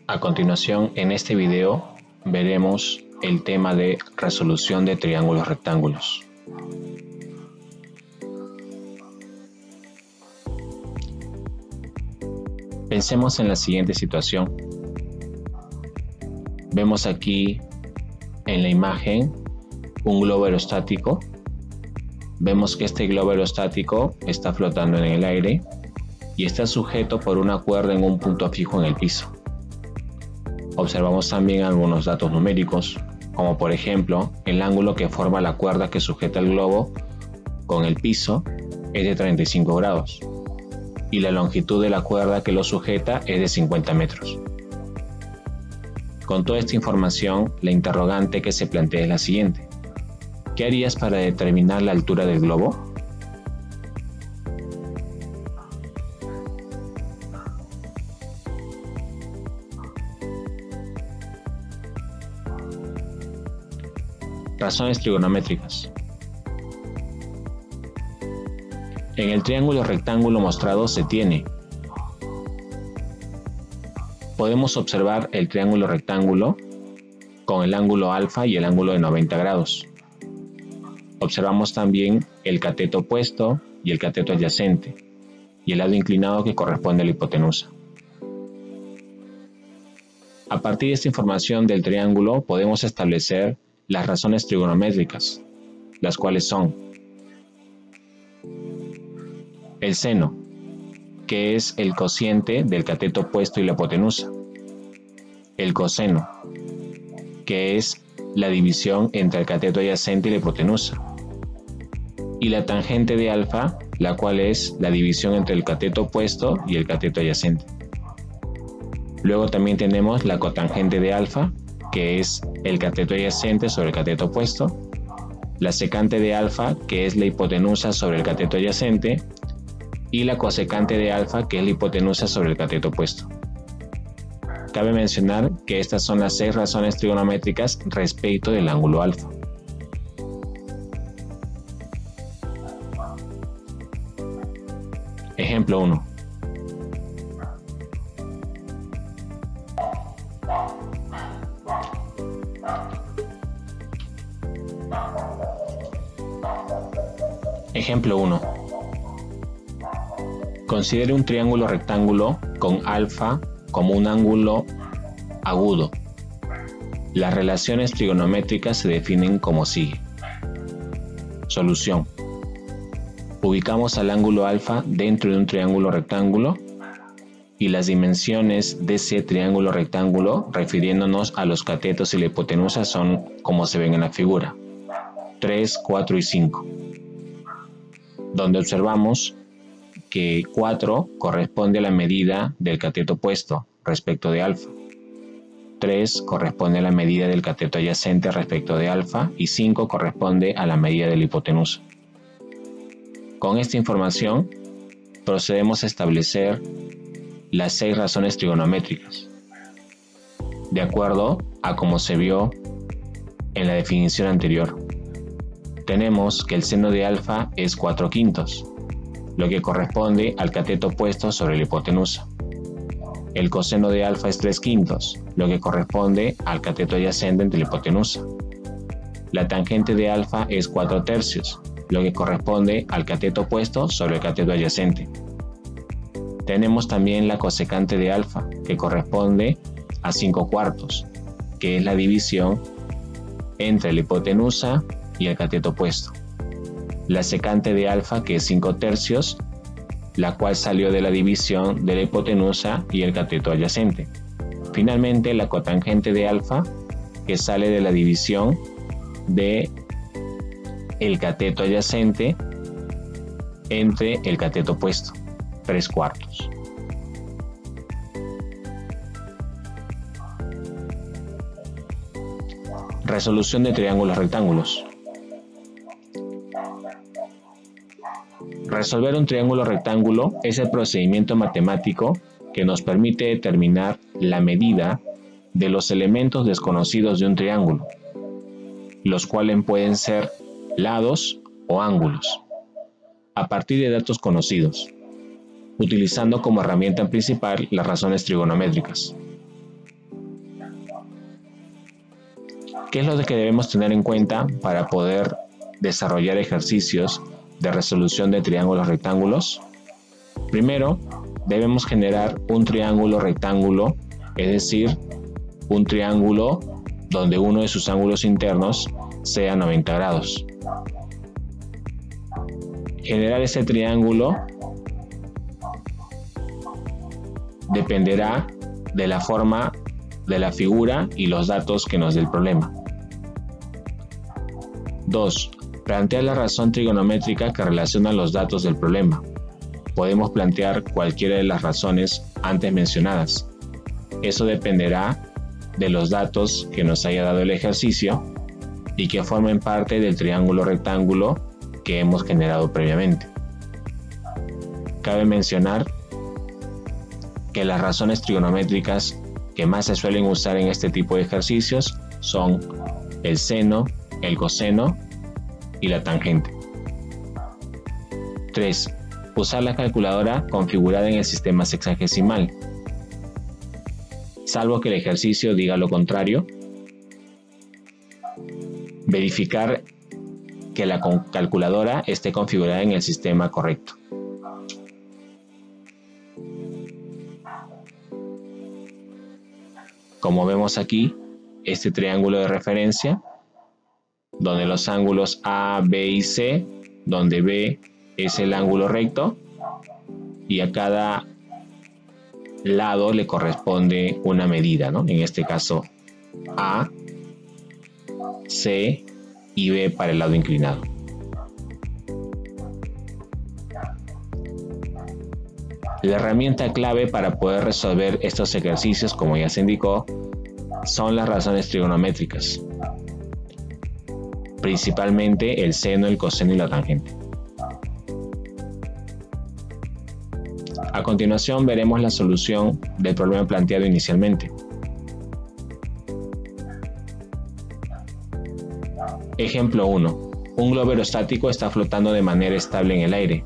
A continuación, en este video, veremos el tema de resolución de triángulos rectángulos. Pensemos en la siguiente situación. Vemos aquí en la imagen un globo aerostático. Vemos que este globo aerostático está flotando en el aire y está sujeto por una cuerda en un punto fijo en el piso. Observamos también algunos datos numéricos, como por ejemplo, el ángulo que forma la cuerda que sujeta el globo con el piso es de 35 grados y la longitud de la cuerda que lo sujeta es de 50 metros. Con toda esta información, la interrogante que se plantea es la siguiente. ¿Qué harías para determinar la altura del globo? Razones trigonométricas. En el triángulo rectángulo mostrado se tiene. Podemos observar el triángulo rectángulo con el ángulo alfa y el ángulo de 90 grados. Observamos también el cateto opuesto y el cateto adyacente y el lado inclinado que corresponde a la hipotenusa. A partir de esta información del triángulo podemos establecer las razones trigonométricas, las cuales son el seno, que es el cociente del cateto opuesto y la hipotenusa, el coseno, que es la división entre el cateto adyacente y la hipotenusa, y la tangente de alfa, la cual es la división entre el cateto opuesto y el cateto adyacente. Luego también tenemos la cotangente de alfa, que es el cateto adyacente sobre el cateto opuesto, la secante de alfa, que es la hipotenusa sobre el cateto adyacente, y la cosecante de alfa, que es la hipotenusa sobre el cateto opuesto. Cabe mencionar que estas son las 6 razones trigonométricas respecto del ángulo alfa. Ejemplo 1. Ejemplo 1. Considere un triángulo rectángulo con alfa como un ángulo agudo. Las relaciones trigonométricas se definen como sigue. Solución. Ubicamos al ángulo alfa dentro de un triángulo rectángulo y las dimensiones de ese triángulo rectángulo, refiriéndonos a los catetos y la hipotenusa, son como se ven en la figura: 3, 4 y 5, donde observamos que 4 corresponde a la medida del cateto opuesto respecto de alfa, 3 corresponde a la medida del cateto adyacente respecto de alfa y 5 corresponde a la medida de la hipotenusa. Con esta información procedemos a establecer las 6 razones trigonométricas, de acuerdo a como se vio en la definición anterior. Tenemos que el seno de alfa es 4/5, lo que corresponde al cateto opuesto sobre la hipotenusa. El coseno de alfa es 3/5, lo que corresponde al cateto adyacente entre la hipotenusa. La tangente de alfa es 4/3, lo que corresponde al cateto opuesto sobre el cateto adyacente. Tenemos también la cosecante de alfa, que corresponde a 5/4, que es la división entre la hipotenusa y el cateto opuesto. La secante de alfa, que es 5/3, la cual salió de la división de la hipotenusa y el cateto adyacente. Finalmente, la cotangente de alfa, que sale de la división de el cateto adyacente entre el cateto opuesto, 3/4. Resolución de triángulos rectángulos. Resolver un triángulo rectángulo es el procedimiento matemático que nos permite determinar la medida de los elementos desconocidos de un triángulo, los cuales pueden ser lados o ángulos, a partir de datos conocidos. utilizando como herramienta principal las razones trigonométricas. ¿Qué es lo que debemos tener en cuenta para poder desarrollar ejercicios de resolución de triángulos rectángulos? Primero, debemos generar un triángulo rectángulo, es decir, un triángulo donde uno de sus ángulos internos sea 90 grados. Generar ese triángulo dependerá de la forma de la figura y los datos que nos dé el problema. 2. Plantear la razón trigonométrica que relaciona los datos del problema. Podemos plantear cualquiera de las razones antes mencionadas. Eso dependerá de los datos que nos haya dado el ejercicio y que formen parte del triángulo rectángulo que hemos generado previamente. Cabe mencionar que las razones trigonométricas que más se suelen usar en este tipo de ejercicios son el seno, el coseno y la tangente. 3. Usar la calculadora configurada en el sistema sexagesimal. Salvo que el ejercicio diga lo contrario, verificar que la calculadora esté configurada en el sistema correcto. Como vemos aquí, este triángulo de referencia, donde los ángulos A, B y C, donde B es el ángulo recto y a cada lado le corresponde una medida, ¿no? En este caso A, C y B para el lado inclinado. La herramienta clave para poder resolver estos ejercicios, como ya se indicó, son las razones trigonométricas, principalmente el seno, el coseno y la tangente. A continuación veremos la solución del problema planteado inicialmente. Ejemplo 1. Un globo aerostático está flotando de manera estable en el aire.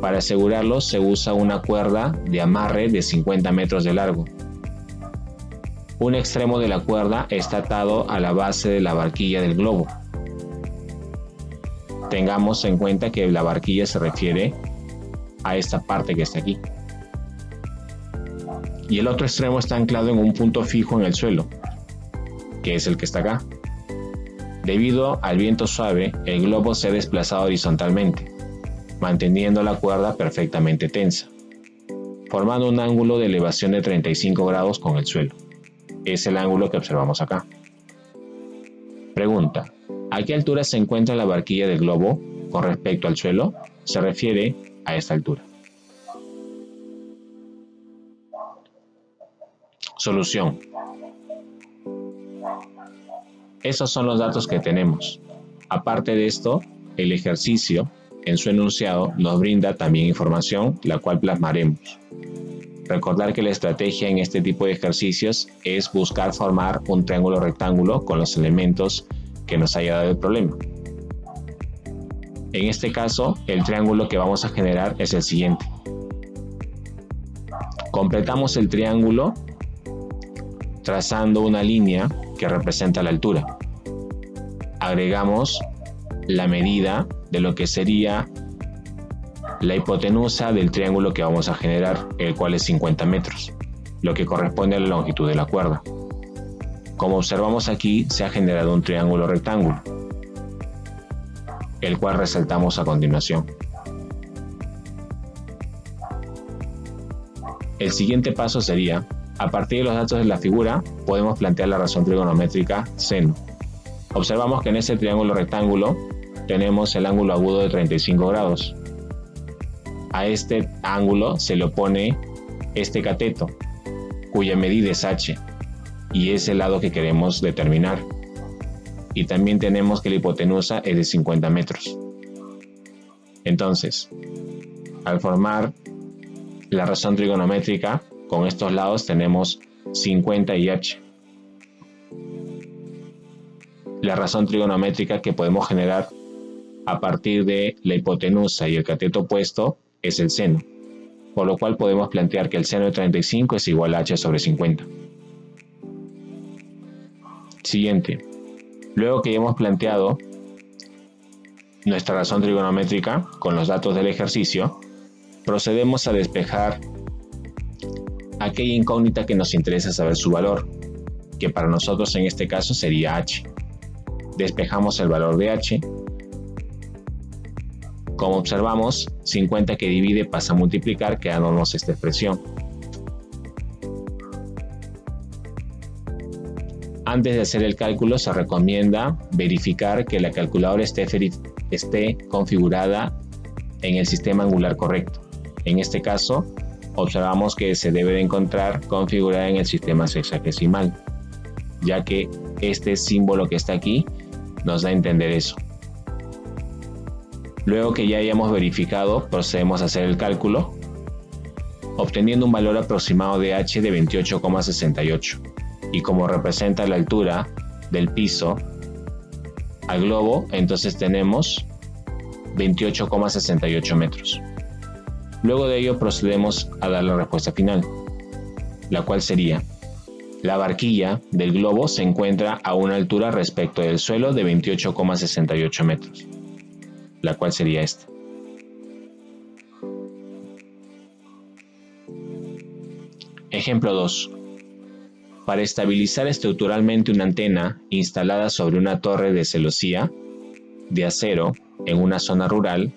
Para asegurarlo se usa una cuerda de amarre de 50 metros de largo. Un extremo de la cuerda está atado a la base de la barquilla del globo. Tengamos en cuenta que la barquilla se refiere a esta parte que está aquí. Y el otro extremo está anclado en un punto fijo en el suelo, que es el que está acá. Debido al viento suave, el globo se ha desplazado horizontalmente, manteniendo la cuerda perfectamente tensa, formando un ángulo de elevación de 35 grados con el suelo. Es el ángulo que observamos acá. Pregunta: ¿a qué altura se encuentra la barquilla del globo con respecto al suelo? Se refiere a esta altura. Solución. Esos son los datos que tenemos. Aparte de esto, el ejercicio en su enunciado nos brinda también información, la cual plasmaremos. Recordar que la estrategia en este tipo de ejercicios es buscar formar un triángulo rectángulo con los elementos que nos haya dado el problema. En este caso, el triángulo que vamos a generar es el siguiente. Completamos el triángulo trazando una línea que representa la altura. Agregamos la medida de lo que sería la hipotenusa del triángulo que vamos a generar, el cual es 50 metros, lo que corresponde a la longitud de la cuerda. Como observamos aquí, se ha generado un triángulo rectángulo, el cual resaltamos a continuación. El siguiente paso sería: a partir de los datos de la figura, podemos plantear la razón trigonométrica seno. Observamos que en este triángulo rectángulo tenemos el ángulo agudo de 35 grados. A este ángulo se le opone este cateto, cuya medida es h, y es el lado que queremos determinar. Y también tenemos que la hipotenusa es de 50 metros. Entonces, al formar la razón trigonométrica, con estos lados tenemos 50 y h. La razón trigonométrica que podemos generar a partir de la hipotenusa y el cateto opuesto es el seno. por lo cual podemos plantear que el seno de 35 es igual a h sobre 50. Siguiente. Luego que ya hemos planteado nuestra razón trigonométrica con los datos del ejercicio, procedemos a despejar aquella incógnita que nos interesa saber su valor, que para nosotros en este caso sería h. Despejamos el valor de h. Como observamos, 50 que divide pasa a multiplicar, quedándonos esta expresión. Antes de hacer el cálculo se recomienda verificar que la calculadora esté configurada en el sistema angular correcto. En este caso, observamos que se debe de encontrar configurada en el sistema sexagesimal, ya que este símbolo que está aquí nos da a entender eso. Luego que ya hayamos verificado, procedemos a hacer el cálculo, obteniendo un valor aproximado de h de 28,68. Y como representa la altura del piso al globo, entonces tenemos 28,68 metros. Luego de ello procedemos a dar la respuesta final, la cual sería: la barquilla del globo se encuentra a una altura respecto del suelo de 28,68 metros, la cual sería esta. Ejemplo 2. Para estabilizar estructuralmente una antena instalada sobre una torre de celosía de acero en una zona rural,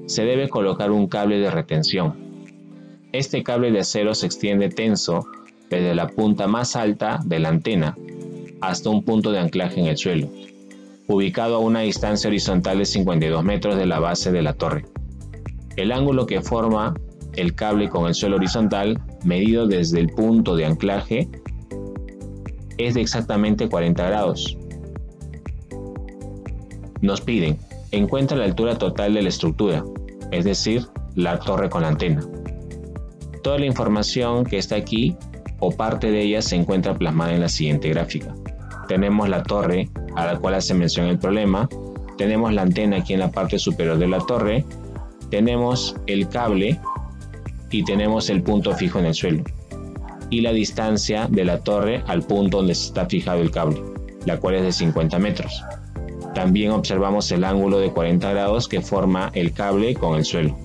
se debe colocar un cable de retención. Este cable de acero se extiende tenso desde la punta más alta de la antena hasta un punto de anclaje en el suelo, ubicado a una distancia horizontal de 52 metros de la base de la torre. El ángulo que forma el cable con el suelo horizontal, medido desde el punto de anclaje, es de exactamente 40 grados. Nos piden: encuentra la altura total de la estructura, es decir, la torre con la antena. Toda la información que está aquí, o parte de ella, se encuentra plasmada en la siguiente gráfica. Tenemos la torre, a la cual hace mención el problema, tenemos la antena aquí en la parte superior de la torre, tenemos el cable y tenemos el punto fijo en el suelo, y la distancia de la torre al punto donde está fijado el cable, la cual es de 50 metros. También observamos el ángulo de 40 grados que forma el cable con el suelo.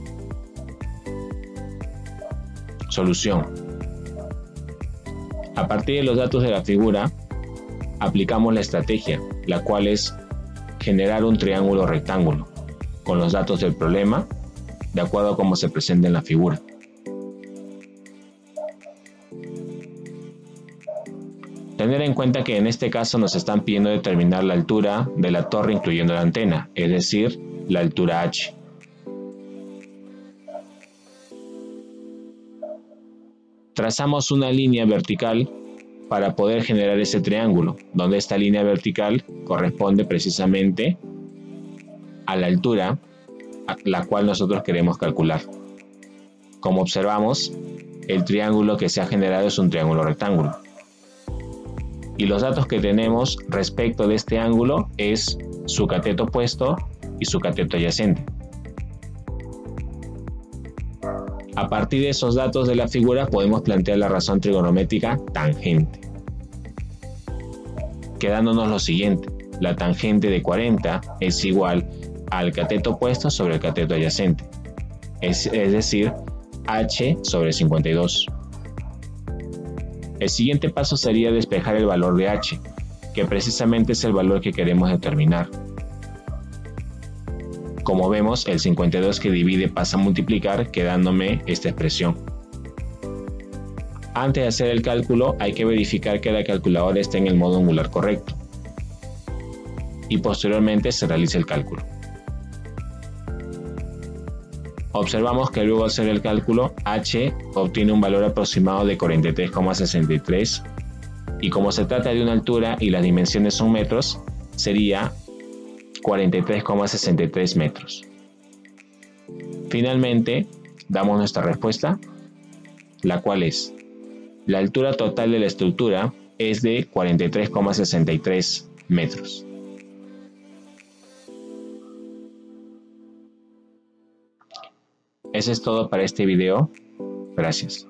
Solución. A partir de los datos de la figura, aplicamos la estrategia, la cual es generar un triángulo rectángulo, con los datos del problema, de acuerdo a cómo se presenta en la figura. Tener en cuenta que en este caso nos están pidiendo determinar la altura de la torre incluyendo la antena, es decir, la altura h. Trazamos una línea vertical para poder generar ese triángulo, donde esta línea vertical corresponde precisamente a la altura a la cual nosotros queremos calcular. Como observamos, el triángulo que se ha generado es un triángulo rectángulo. Y los datos que tenemos respecto de este ángulo es su cateto opuesto y su cateto adyacente. A partir de esos datos de la figura podemos plantear la razón trigonométrica tangente, quedándonos lo siguiente: la tangente de 40 es igual al cateto opuesto sobre el cateto adyacente, es decir, h sobre 52. El siguiente paso sería despejar el valor de h, que precisamente es el valor que queremos determinar. Como vemos, el 52 que divide pasa a multiplicar, quedándome esta expresión. Antes de hacer el cálculo, hay que verificar que la calculadora esté en el modo angular correcto. Y posteriormente se realiza el cálculo. Observamos que luego de hacer el cálculo, h obtiene un valor aproximado de 43,63 y como se trata de una altura y las dimensiones son metros, sería 43,63 metros. Finalmente, damos nuestra respuesta, la cual es: la altura total de la estructura es de 43,63 metros. Eso es todo para este video. Gracias.